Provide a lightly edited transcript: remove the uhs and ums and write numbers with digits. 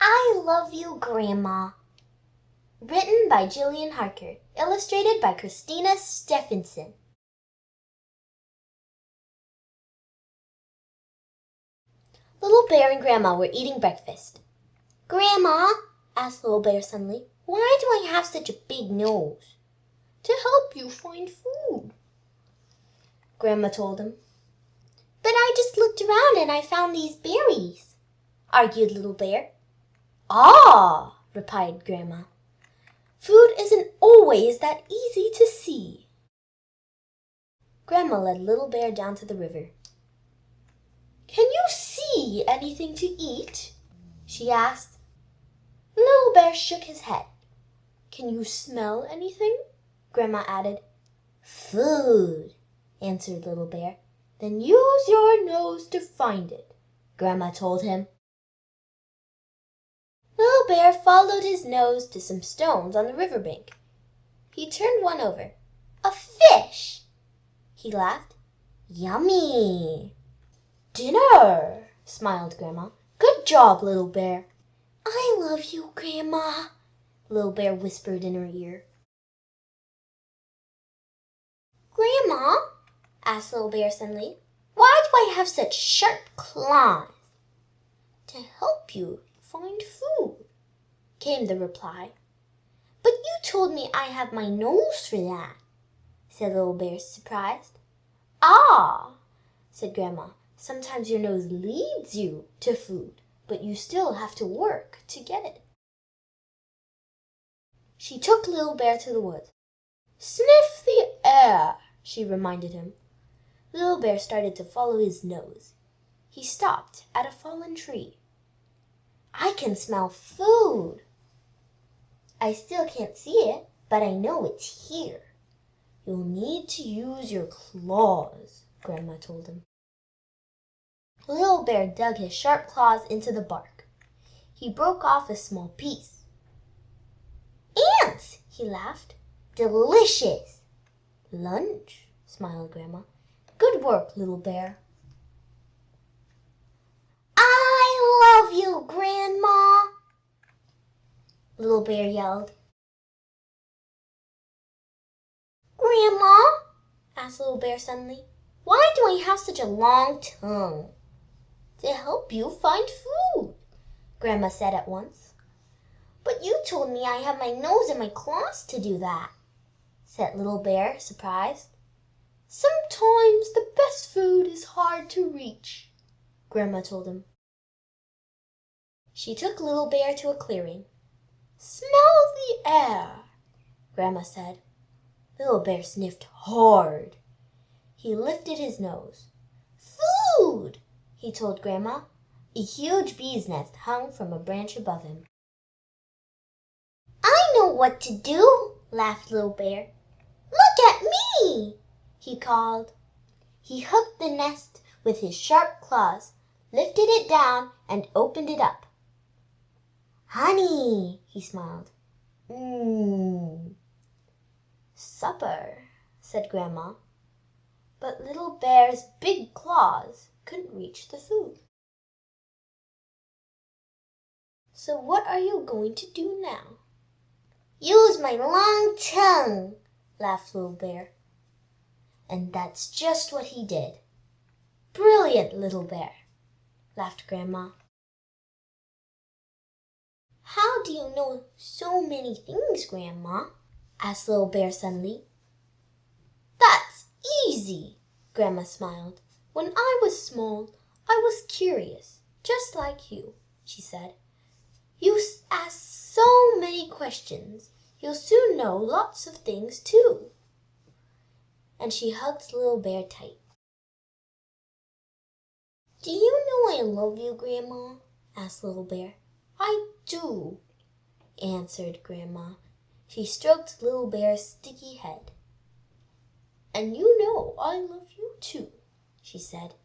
I love you, Grandma. Written by Jillian Harker. Illustrated by Kristina Stephenson. Little Bear and Grandma were eating breakfast. Grandma, asked Little Bear suddenly, why do I have such a big nose? To help you find food, Grandma told him. But I just looked around and I found these berries, argued Little Bear. Ah, replied Grandma. Food isn't always that easy to see. Grandma led Little Bear down to the river. Can you see anything to eat? She asked. Little Bear shook his head. Can you smell anything? Grandma added. Food, answered Little Bear. Then use your nose to find it, Grandma told him. Little Bear followed his nose to some stones on the riverbank. He turned one over. A fish! He laughed. Yummy! Dinner! Smiled Grandma. Good job, Little Bear. I love you, Grandma, Little Bear whispered in her ear. Grandma, asked Little Bear suddenly, why do I have such sharp claws? To help you find food, came the reply. But you told me I have my nose for that, said Little Bear, surprised. Ah, said Grandma, sometimes your nose leads you to food, but you still have to work to get it. She took Little Bear to the woods. Sniff the air, she reminded him. Little Bear started to follow his nose. He stopped at a fallen tree. I can smell food. I still can't see it, but I know it's here. You'll need to use your claws, Grandma told him. Little Bear dug his sharp claws into the bark. He broke off a small piece. Ants, he laughed. Delicious. Lunch, smiled Grandma. Good work, Little Bear. I love you, Grandma, Little Bear yelled. Grandma, asked Little Bear suddenly, why do I have such a long tongue? To help you find food, Grandma said at once. But you told me I have my nose and my claws to do that, said Little Bear, surprised. Sometimes the best food is hard to reach, Grandma told him. She took Little Bear to a clearing. Smell the air, Grandma said. Little Bear sniffed hard. He lifted his nose. Food, he told Grandma. A huge bee's nest hung from a branch above him. I know what to do, laughed Little Bear. Look at me, he called. He hooked the nest with his sharp claws, lifted it down, and opened it up. Honey, he smiled. Supper, said Grandma. But Little Bear's big claws couldn't reach the food. So what are you going to do now? Use my long tongue, laughed Little Bear. And that's just what he did. Brilliant, Little Bear, laughed Grandma. How do you know so many things, Grandma? Asked Little Bear suddenly. That's easy, Grandma smiled. When I was small, I was curious, just like you, she said. You ask so many questions, you'll soon know lots of things too. And she hugged Little Bear tight. Do you know I love you, Grandma? Asked Little Bear. I do, answered Grandma. She stroked Little Bear's sticky head. And you know I love you too, she said.